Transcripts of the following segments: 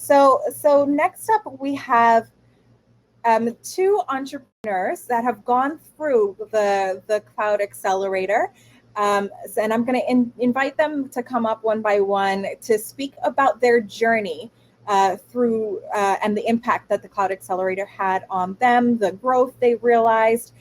So next up, we have two entrepreneurs that have gone through the Cloud Accelerator. And I'm going to invite them to come up one by one to speak about their journey through and the impact that the Cloud Accelerator had on them, the growth they realized.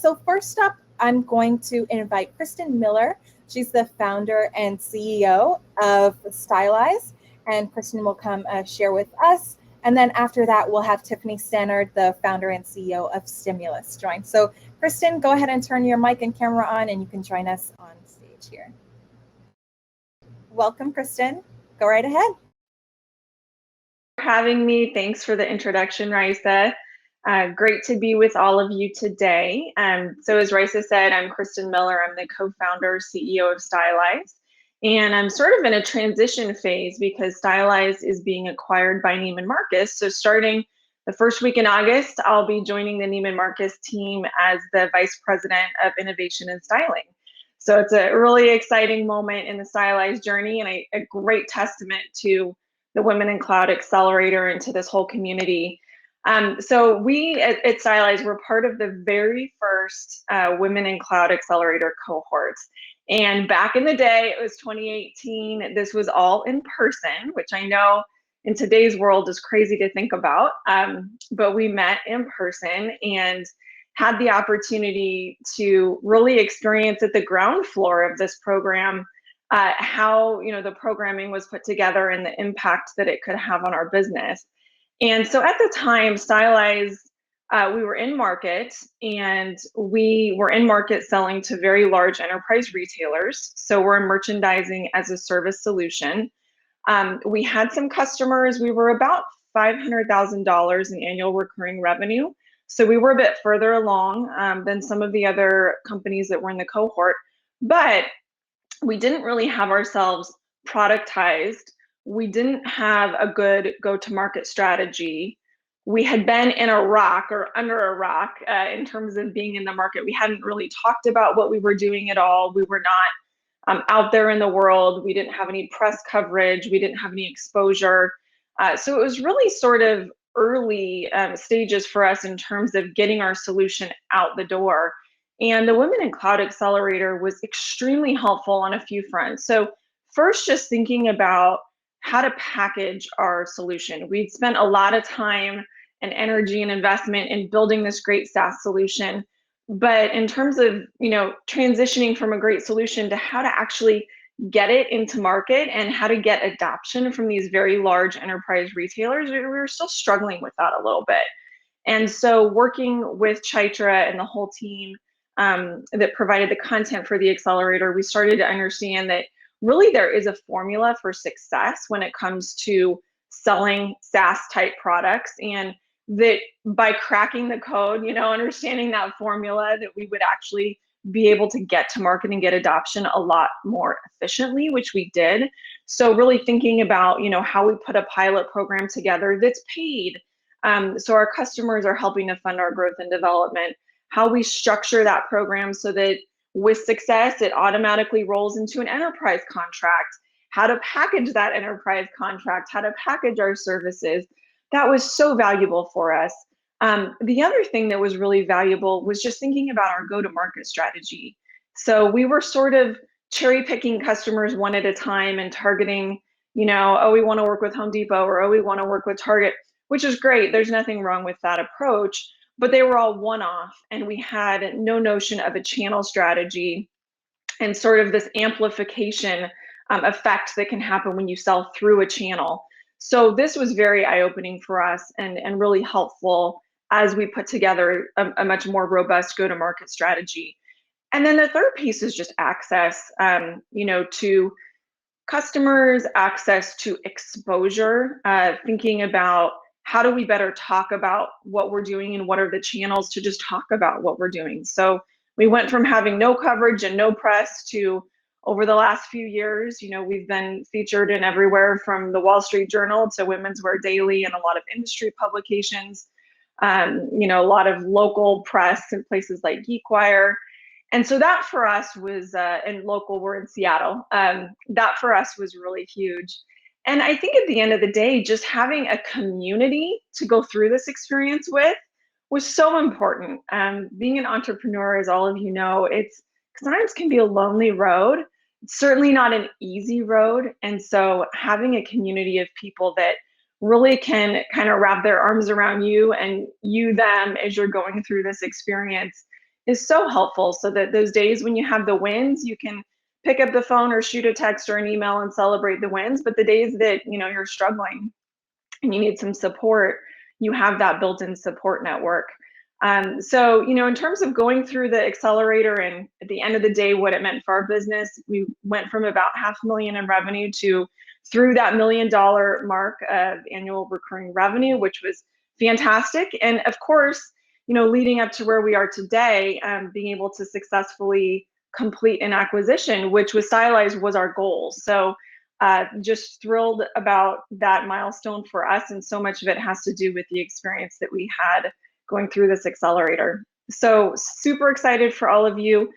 So first up, I'm going to invite Kristen Miller. She's the founder and CEO of Stylize, and Kristen will come share with us. And then after that, we'll have Tiffany Stannard, the founder and CEO of Stimulus, join. So Kristen, go ahead and turn your mic and camera on, and you can join us on stage here. Welcome, Kristen. Go right ahead. For having me. Thanks for the introduction, Raisa. Great to be with all of you today. So as Raisa said, I'm Kristen Miller. I'm the co-founder, CEO of Stylize. And I'm sort of in a transition phase because Stylize is being acquired by Neiman Marcus. So starting the first week in August, I'll be joining the Neiman Marcus team as the Vice President of Innovation and Styling. So it's a really exciting moment in the Stylize journey and a great testament to the Women in Cloud Accelerator and to this whole community. So we at Stylize, we're part of the very first Women in Cloud Accelerator cohorts. And back in the day, it was 2018, this was all in person, which I know in today's world is crazy to think about. But we met in person and had the opportunity to really experience at the ground floor of this program how the programming was put together and the impact that it could have on our business. And so at the time, Stylize, we were in market, and we were in market selling to very large enterprise retailers. So we're a merchandising as a service solution. We had some customers. We were about $500,000 in annual recurring revenue. So we were a bit further along than some of the other companies that were in the cohort, but we didn't really have ourselves productized. We didn't have a good go-to-market strategy. We had been in a rock or under a rock in terms of being in the market. We hadn't really talked about what we were doing at all. We were not out there in the world. We didn't have any press coverage. We didn't have any exposure. So it was really sort of early stages for us in terms of getting our solution out the door. And the Women in Cloud Accelerator was extremely helpful on a few fronts. So first, just thinking about how to package our solution. We'd spent a lot of time and energy and investment in building this great SaaS solution. But in terms of, transitioning from a great solution to how to actually get it into market and how to get adoption from these very large enterprise retailers, we were still struggling with that a little bit. And so working with Chaitra and the whole team that provided the content for the accelerator, we started to understand that really there is a formula for success when it comes to selling SaaS type products, and that by cracking the code, understanding that formula, that we would actually be able to get to market and get adoption a lot more efficiently, which we did. So really thinking about, how we put a pilot program together that's paid. So our customers are helping to fund our growth and development, how we structure that program so that with success, it automatically rolls into an enterprise contract, how to package that enterprise contract, how to package our services. That was so valuable for us. The other thing that was really valuable was just thinking about our go-to-market strategy. So we were sort of cherry picking customers one at a time and targeting, oh, we want to work with Home Depot, or oh, we want to work with Target, which is great. There's nothing wrong with that approach, but they were all one-off, and we had no notion of a channel strategy and sort of this amplification effect that can happen when you sell through a channel. So this was very eye-opening for us and really helpful as we put together a much more robust go-to-market strategy. And then the third piece is just access, to customers, access to exposure, thinking about how do we better talk about what we're doing and what are the channels to just talk about what we're doing. So we went from having no coverage and no press to, over the last few years, we've been featured in everywhere from the Wall Street Journal to Women's Wear Daily and a lot of industry publications, a lot of local press in places like GeekWire. And so that for us was, and local, we're in Seattle, that for us was really huge. And I think at the end of the day, just having a community to go through this experience with was so important. Being an entrepreneur, as all of you know, it's sometimes can be a lonely road. It's certainly not an easy road. And so having a community of people that really can kind of wrap their arms around you and you them as you're going through this experience is so helpful, so that those days when you have the wins, you can pick up the phone or shoot a text or an email and celebrate the wins. But the days that you're struggling and you need some support, you have that built-in support network. So, in terms of going through the accelerator and at the end of the day, what it meant for our business, we went from about $500,000 in revenue to through that $1 million mark of annual recurring revenue, which was fantastic. And of course, leading up to where we are today, being able to successfully complete an acquisition, which was stylized, was our goal. So just thrilled about that milestone for us. And so much of it has to do with the experience that we had going through this accelerator. So super excited for all of you.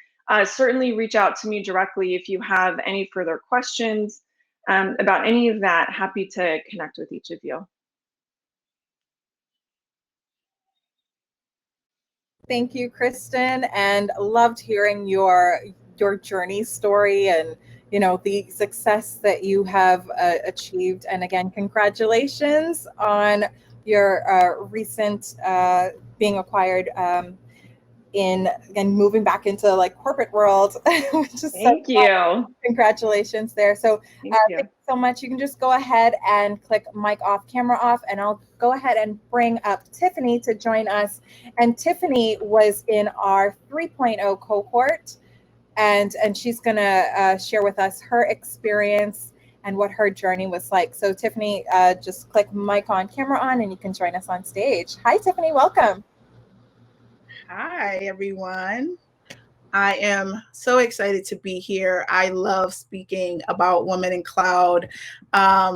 Certainly reach out to me directly if you have any further questions about any of that. Happy to connect with each of you. Thank you, Kristen, and loved hearing your journey story and the success that you have achieved. And again, congratulations on your recent being acquired and moving back into like corporate world, which is Thank you. Congratulations there. So Thank you. thank you so much. You can just go ahead and click mic off, camera off, and I'll go ahead and bring up Tiffany to join us. And Tiffany was in our 3.0 cohort, and she's going to share with us her experience and what her journey was like. So Tiffany, just click mic on, camera on, and you can join us on stage. Hi, Tiffany. Welcome. Hi, everyone. I am so excited to be here. I love speaking about women in cloud.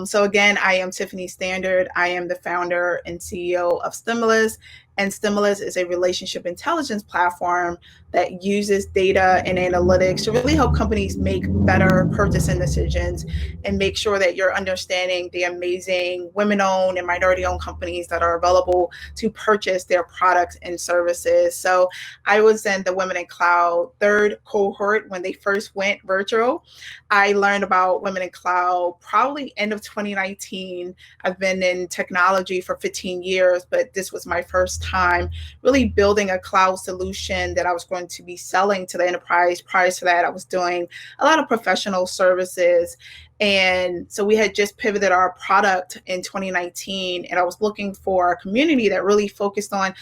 So again, I am Tiffany Standard. I am the founder and CEO of Stimulus. And Stimulus is a relationship intelligence platform that uses data and analytics to really help companies make better purchasing decisions and make sure that you're understanding the amazing women-owned and minority-owned companies that are available to purchase their products and services. So I was in the Women in Cloud third cohort when they first went virtual. I learned about Women in Cloud probably end of 2019. I've been in technology for 15 years, but this was my first time really building a cloud solution that I was going to be selling to the enterprise. Prior to that, I was doing a lot of professional services. And so we had just pivoted our product in 2019, and I was looking for a community that really focused on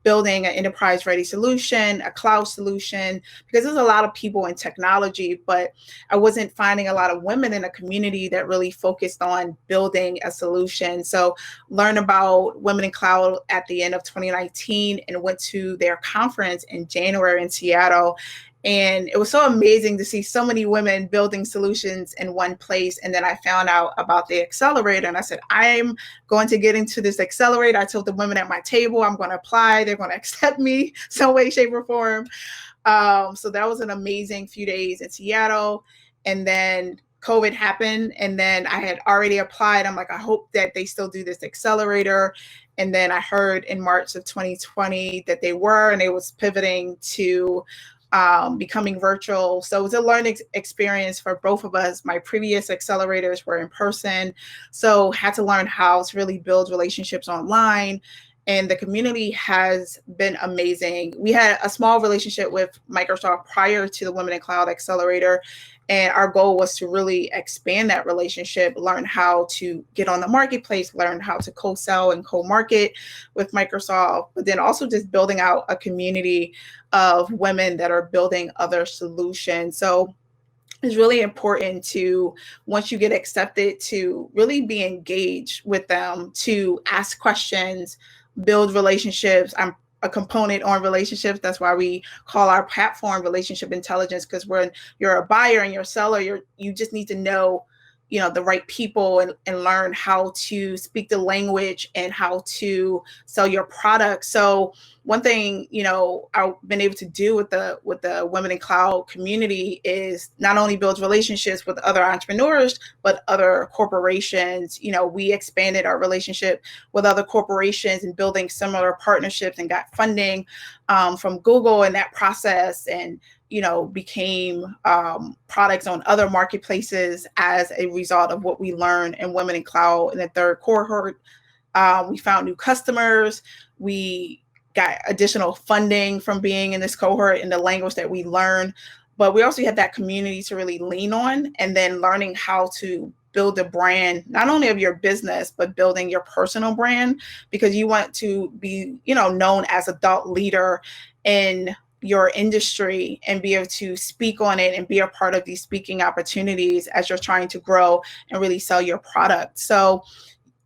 building an enterprise-ready solution, a cloud solution, because there's a lot of people in technology, but I wasn't finding a lot of women in a community that really focused on building a solution. So learned about Women in Cloud at the end of 2019 and went to their conference in January in Seattle. And it was so amazing to see so many women building solutions in one place. And then I found out about the accelerator and I said, I'm going to get into this accelerator. I told the women at my table, I'm going to apply. They're going to accept me some way, shape, or form. So that was an amazing few days in Seattle. And then COVID happened. And then I had already applied. I'm like, I hope that they still do this accelerator. And then I heard in March of 2020 that they were, and it was pivoting to becoming virtual. So it was a learning experience for both of us. My previous accelerators were in person, so had to learn how to really build relationships online. And the community has been amazing. We had a small relationship with Microsoft prior to the Women in Cloud Accelerator. And our goal was to really expand that relationship, learn how to get on the marketplace, learn how to co-sell and co-market with Microsoft, but then also just building out a community of women that are building other solutions. So it's really important to, once you get accepted, to really be engaged with them, to ask questions, build relationships. I'm a component on relationships. That's why we call our platform relationship intelligence, because when you're a buyer and you're a seller, you just need to know, the right people and learn how to speak the language and how to sell your product. So one thing, I've been able to do with the Women in Cloud community is not only build relationships with other entrepreneurs, but other corporations. We expanded our relationship with other corporations and building similar partnerships and got funding from Google in that process, and became products on other marketplaces as a result of what we learned in Women in Cloud. In the third cohort, we found new customers. We got additional funding from being in this cohort in the language that we learned. But we also had that community to really lean on, and then learning how to build a brand, not only of your business, but building your personal brand, because you want to be, known as a thought leader in your industry and be able to speak on it and be a part of these speaking opportunities as you're trying to grow and really sell your product. So,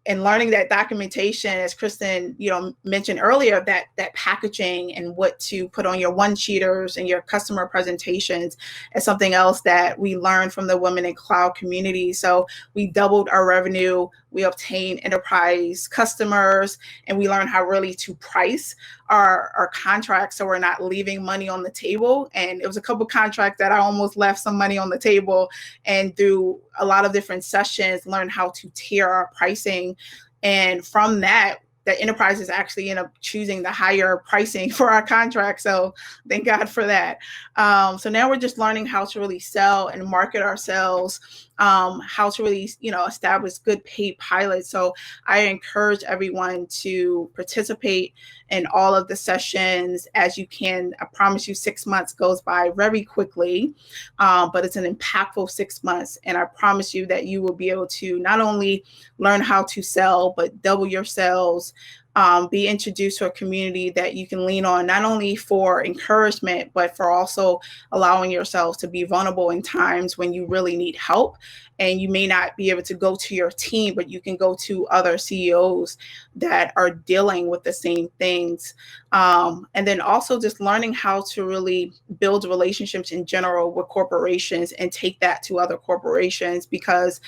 and learning that documentation, as Kristen, mentioned earlier, that packaging and what to put on your one-sheeters and your customer presentations is something else that we learned from the Women in Cloud community. So we doubled our revenue, we obtained enterprise customers, and we learned how really to price our contracts so we're not leaving money on the table. And it was a couple contracts that I almost left some money on the table, and through a lot of different sessions, learned how to tier our pricing. And from that, the enterprises actually end up choosing the higher pricing for our contract. So thank God for that. So now we're just learning how to really sell and market ourselves, how to really, establish good paid pilots. So I encourage everyone to participate in all of the sessions as you can. I promise you 6 months goes by very quickly, but it's an impactful 6 months. And I promise you that you will be able to not only learn how to sell, but double your sales, be introduced to a community that you can lean on, not only for encouragement, but for also allowing yourselves to be vulnerable in times when you really need help. And you may not be able to go to your team, but you can go to other CEOs that are dealing with the same things. And then also just learning how to really build relationships in general with corporations and take that to other corporations, because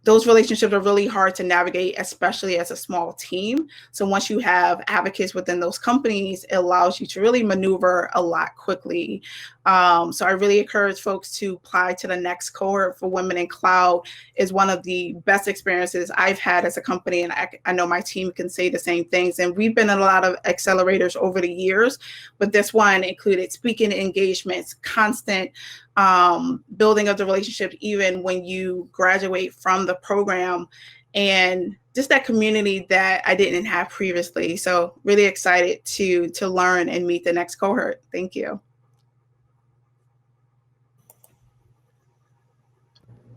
those relationships are really hard to navigate, especially as a small team. So once you have advocates within those companies, it allows you to really maneuver a lot quickly. So I really encourage folks to apply to the next cohort for Women in Cloud. Is one of the best experiences I've had as a company. And I know my team can say the same things. And we've been in a lot of accelerators over the years, but this one included speaking engagements, constant building of the relationship, even when you graduate from the program, and just that community that I didn't have previously. So really excited to learn and meet the next cohort. Thank you.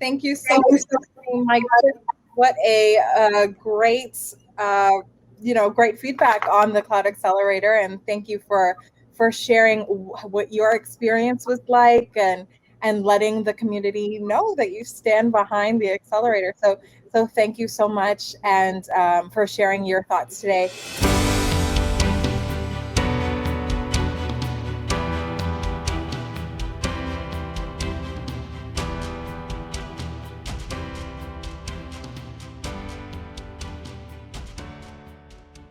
Thank you so much, Mike. What a great, great feedback on the Cloud Accelerator, and thank you for sharing what your experience was like, and letting the community know that you stand behind the accelerator. So thank you so much, and for sharing your thoughts today.